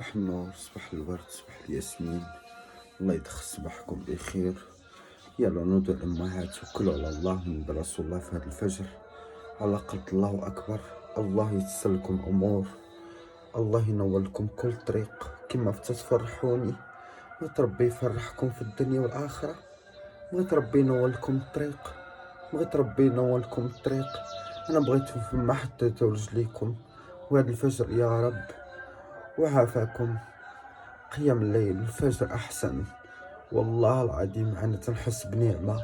صباح النور، صباح الورد، صباح الياسمين. الله يدخل صباحكم بخير. يلا نوضوا الأمهات وكلوا على الله من رسول الله في هذا الفجر. على قلت الله أكبر. الله ييسر لكم أمور، الله ينور لكم كل طريق. كما تفرحوني بغيت ربي يفرحكم في الدنيا والآخرة. بغيت ربي ينور لكم الطريق، بغيت ربي ينور لكم الطريق. أنا بغيتكم فما حطيتو رجليكم وهذا الفجر يا رب وعافاكم. قيام الليل الفجر أحسن، والله العظيم أنا تنحس بنعمة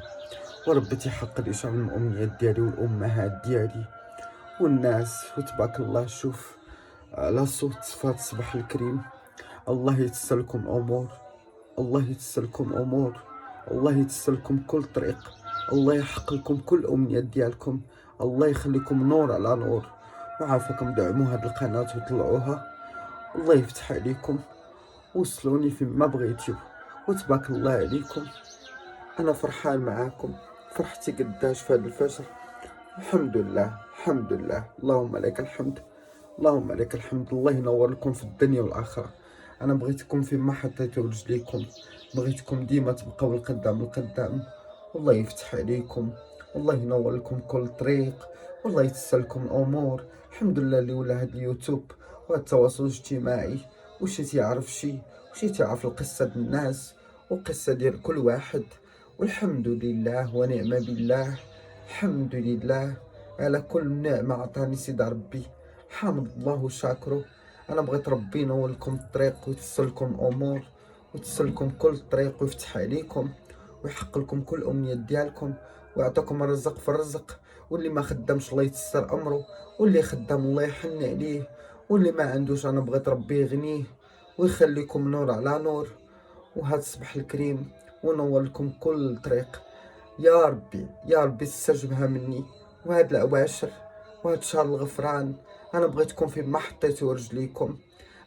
وربي تيحقق لي شغل الأمنيات ديالي والأمهات ديالي والناس. وتبارك الله شوف على صوت صفات الصباح الكريم. الله يتسر لكم أمور، الله يتسر لكم أمور، الله يتسر لكم كل طريق، الله يحقق لكم كل أمنيات ديالكم، الله يخليكم نور على نور. وعافاكم دعموا هاد القناة وطلعوها، الله يفتح عليكم وصلوني فيما بغيتيو. وتبارك الله عليكم. انا فرحان معاكم، فرحتي قداش في هذا الفجر. الحمد لله الحمد لله، اللهم لك الحمد، اللهم لك الحمد. الله ينور لكم في الدنيا والاخره. انا بغيتكم فيما حطيتو رجليكم، بغيتكم ديما تبقاو القدام القدام. والله يفتح عليكم، والله ينور لكم كل طريق، والله يتسر لكم الامور. الحمد لله اللي ولا هاد اليوتيوب وهاد التواصل الاجتماعي وشي تيعرف شي، وشي تعرف القصة ديال الناس وقصة ديال كل واحد. والحمد لله ونعم بالله. الحمد لله على كل نعمة عطاني سيدي ربي، حامد الله وشاكره. أنا بغيت ربي ينور لكم الطريق ويتسر لكم أمور ويتسر لكم كل طريق ويفتح عليكم ويحقق لكم كل أمنيات ديالكم ويعطيكم الرزق في الرزق. واللي ما خدامش الله يتسر أمره، واللي خدام الله يحن عليه، واللي ما عندوش أنا بغيت ربي يغنيه ويخليكم نور على نور. وهذا الصباح الكريم ونور لكم كل طريق. يا ربي يا ربي استجبها مني. وهاد العواشر وهاد شهر الغفران انا بغيتكم في ما حطيتو رجليكم،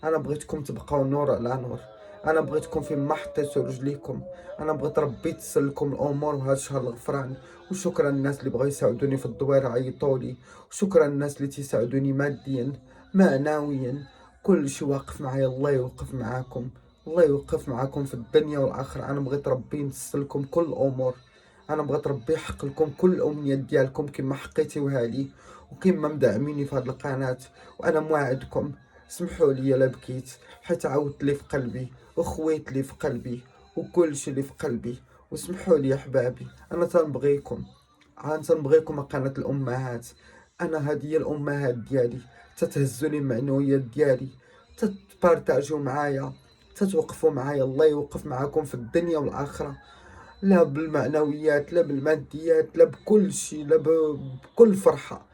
انا بغيتكم تبقاو نور على نور، انا بغيتكم في ما حطيتو رجليكم. انا بغيت ربي يتسر لكم الامور وهاد شهر الغفران. وشكرا الناس اللي بغاو يساعدوني في الدويره عيطولي، وشكرا الناس اللي تيساعدوني ماديا معنويا. كل شي واقف معايا. الله يوقف معاكم، الله يوقف معاكم في الدنيا والاخره. انا بغيت ربي ينسر لكم كل الامور، انا بغيت ربي يحقق لكم كل الامنيات ديالكم كما حقيتيوها لي وكما مدعميني في هذه القناه. وانا موعدكم. سمحوا لي لا بكيت حيت عاودت لي في قلبي وخويت لي في قلبي وكل شيء اللي في قلبي. وسمحوا لي يا حبابي، انا تنبغيكم، انا تنبغيكم قناه الامهات. انا هذه هي الامهات ديالي، تتهزوا لي المعنويات ديالي، تتبارطاجيو معايا، تتوقفوا معايا. الله يوقف معاكم في الدنيا والاخره، لا بالمعنويات لا بالماديات لا بكل شيء، لا بكل فرحة.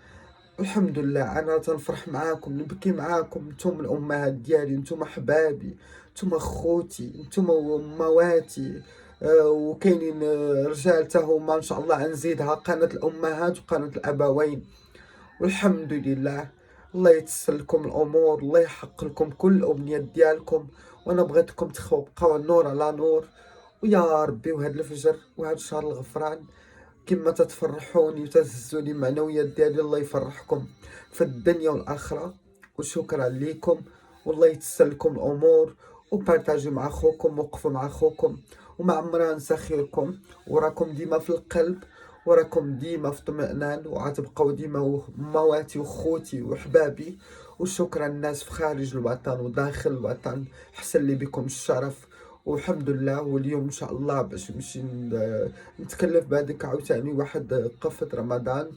الحمد لله أنا تنفرح معاكم، نبكي معاكم. نتوما الأمهات ديالي، نتوما أحبابي، نتوما خوتي، نتوما مواتي. وكاينين رجال تا هما إن شاء الله نزيدها قناة الأمهات وقناة الأبوين. والحمد لله. الله يتسر لكم الأمور، الله يحقق لكم كل الأمنيات ديالكم. وأنا بغيتكم تبقاو النور على نور. ويا ربي وهاد الفجر وهاد شهر الغفران كما تتفرحوني وتهزوني المعنويات ديالي، الله يفرحكم في الدنيا والآخرة. وشكرا ليكم، والله يتسر لكم الأمور. وبارتاجي مع خوكم، وقفوا مع خوكم، وما عمرنا ننسى خيركم. وراكم ديما في القلب، وراكم ديما في اطمئنان، وغتبقاو ديما مواتي وخوتي وحبابي. وشكرا الناس في خارج الوطن وداخل الوطن، حسن لي بكم الشرف. والحمد لله. واليوم ان شاء الله باش نمشي نتكلف بهذيك عاوتاني واحد قفة رمضان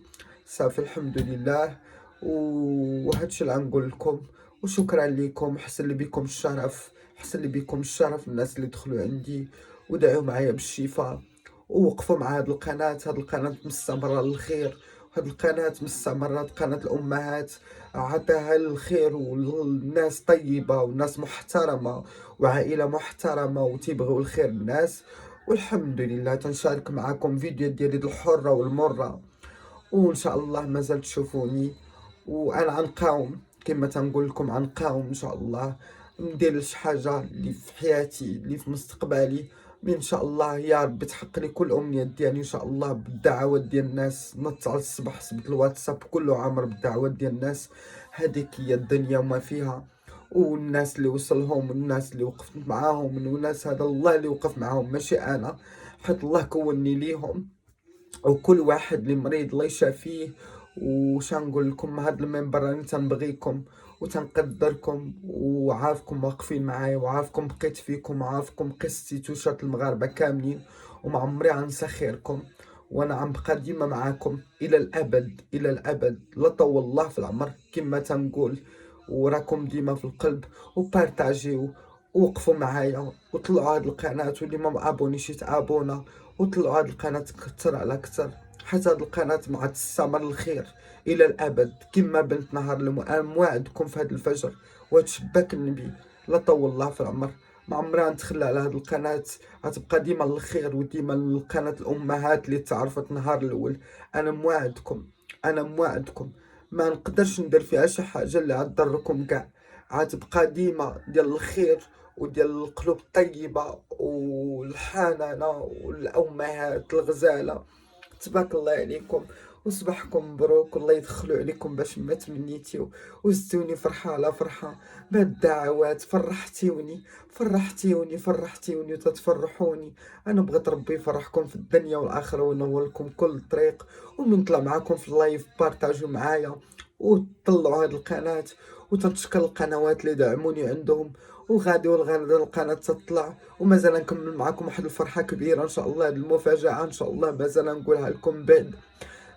صافي. الحمد لله. وهادشي اللي غنقول لكم. وشكرا لكم، حسن لي بكم الشرف، حسن لي بكم الشرف الناس اللي دخلوا عندي ودعوا معايا بالشفاء ووقفوا مع هاد القناة. هاد القناة مستمرة للخير، هاد القناة مستمرة قناة الأمهات، عطاها الخير والناس طيبة والناس محترمة وعائلة محترمة وتيبغيو الخير للناس. والحمد لله تنشارك معكم فيديو ديالي الحرة والمرة. وإن شاء الله مازال تشوفوني. وأنا غنقاوم كما تنقول لكم، غنقاوم إن شاء الله ندير شي حاجة اللي في حياتي اللي في مستقبلي. ان شاء الله يا رب تحقق لي كل امنيات ديالي ان شاء الله بالدعوات ديال الناس. نط على الصبح سبت الواتساب كله عامر بالدعوات ديال الناس. هذيك هي الدنيا وما فيها. والناس اللي وصلهم والناس اللي وقفت معاهم والناس هذا الله اللي وقف معاهم ماشي انا، حيت الله كوني ليهم. وكل واحد اللي مريض الله يشافيه. وش نقول لكم، هاد المنبر راني تنبغيكم وتنقدركم وعارفكم واقفين معايا وعارفكم بقيت فيكم وعارفكم قصتي توشات المغاربه كاملين وما عمري غنسى خيركم. وانا عم بقى ديما معاكم الى الابد الى الابد، لا طول الله في العمر كما تنقول. وراكم ديما في القلب وبارتاجيو ووقفوا معايا وطلعوا هاد القناه، واللي ما مابونيش يتابونا وطلعوا هاد القناه كتر على كتر، حيت هاد القناه مع تستمر الخير الى الابد كما بنت نهار انا موعدكم في هاد الفجر وهاد شباك النبي. لا طول الله في العمر ما عمرها نتخلى على هاد القناه، غتبقى ديما الخير وديما القناه الامهات اللي تعرفت نهار الاول. انا موعدكم انا موعدكم ما نقدرش ندير فيها شي حاجه اللي غتضركم كاع، غتبقى ديما ديال الخير وديال القلوب الطيبه والحنانه والامهات الغزاله. تبارك الله عليكم وصباحكم مبروك، والله يدخلوا عليكم باش ما تمنيتيو وزدتوني فرحة على فرحة بهاد الدعوات. فرحتيوني وتتفرحوني. انا بغيت ربي يفرحكم في الدنيا والاخره وينور لكم كل طريق، ومنطلع معاكم في اللايف بارتاجوا معايا وطلعوا هاد القناة. وتنشكر القنوات اللي دعموني عندهم، وغادي والغدا القناة تطلع ومازال نكمل معكم واحد الفرحة كبيرة ان شاء الله. هاد المفاجأة ان شاء الله مازال نقولها لكم بعد.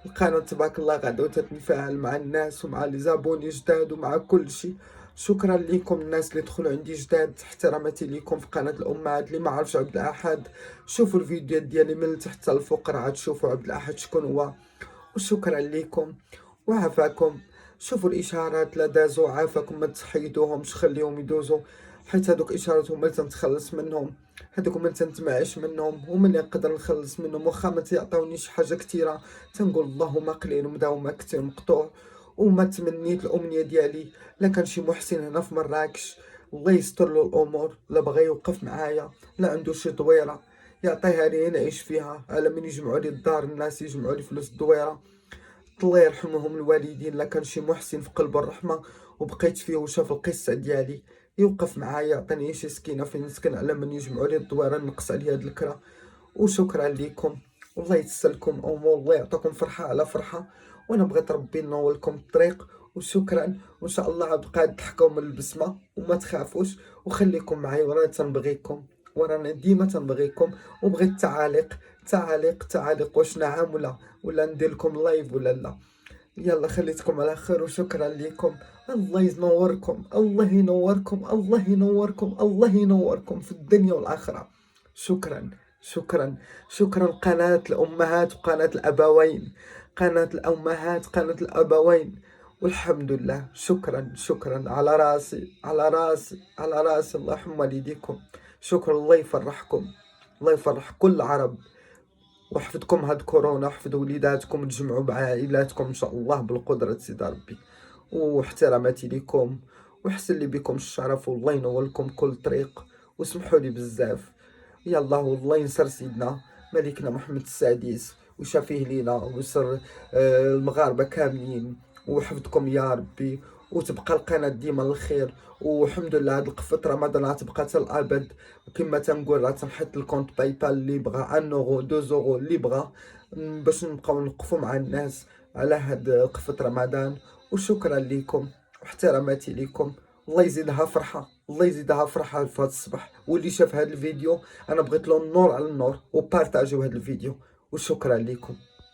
القناة تبارك الله غادا تتفاعل مع الناس ومع لي زابوني جداد ومع كل شيء. شكرا لكم الناس اللي دخلوا عندي جداد، احتراماتي لكم في قناة الأمهات. اللي ما عرفش عبد الأحد شوفوا الفيديو ديالي من تحت الفوق راه تشوفوا عبد الأحد شكون هو. وشكرا لكم وعافاكم. شوفوا الاشارات لا دازوا عافاكم، ما تحيدوهمش خليهم يدوزوا، حيت هذوك اشارات هما اللي تنتخلص منهم، هذوك ما تنتمعش منهم هما اللي نقدر نخلص منهم. واخا ما تيعطيونيش حاجه كثيره تنقول اللهم قليل مداوم كثير مقطوع. وما تمنيت الامنيه ديالي لا كان شي محسن هنا في مراكش الله يستر له الامور، لا بغى يوقف معايا، لا عنده شي دويره يعطيها لي نعيش فيها، على من يجمعوا لي الدار الناس يجمعوا لي فلوس الدويره. الله يرحمهم الوالدين، لا كان شي محسن في قلب الرحمه وبقيت فيه وشاف القصه ديالي يوقف معايا يعطيني شي سكينه فين نسكن، على من يجمعوا لي الدويره نقص عليا هاد الكرا. وشكرا لكم والله يتسلكم امور، الله يعطيكم فرحه على فرحه. وانا بغيت ربي ننور لكم الطريق. وشكرا وان شاء الله غتبقى تضحكوا من البسمه وما تخافوش وخليكم معايا ورانا تنبغيكم ورانا ديما تنبغيكم. وبغيت تعاليق واش نعم ولا ندير لكم لايف ولا لا. يلا خليتكم على خير وشكرا لكم. الله ينوركم الله ينوركم الله ينوركم الله ينوركم في الدنيا والآخرة. شكرا شكرا قناة الأمهات وقناة الأبوين، قناة الأمهات قناة الأبوين. والحمد لله شكرا على راسي على راسي الله يرحم والديكم. شكرا الله يفرحكم الله يفرح كل عرب وحفظكم هاد كورونا وحفظ وليداتكم وتجمعوا مع عائلاتكم ان شاء الله بالقدرة سيدي ربي. واحتراماتي لكم وحسن لي بكم الشرف والله ينور لكم كل طريق وسمحوا لي بزاف. يلا والله ينصر سيدنا ملكنا محمد السادس وشافيه لينا ويسر المغاربة كاملين وحفظكم يا ربي. وتبقى القناة ديما الخير. والحمد لله هاد القفة رمضان غتبقى حتى الابد. وكما تنقول راه تنحط الكونت باي بال اللي بغا 1 اورو 2 اورو اللي بغا باش نبقاو نوقفوا مع الناس على هاد قفة رمضان. وشكرا لكم واحتراماتي لكم. الله يزيدها فرحة الله يزيدها فرحة في هاد الصباح. واللي شاف هاد الفيديو انا بغيت له النور على النور وبارطاجيو هاد الفيديو. وشكرا لكم.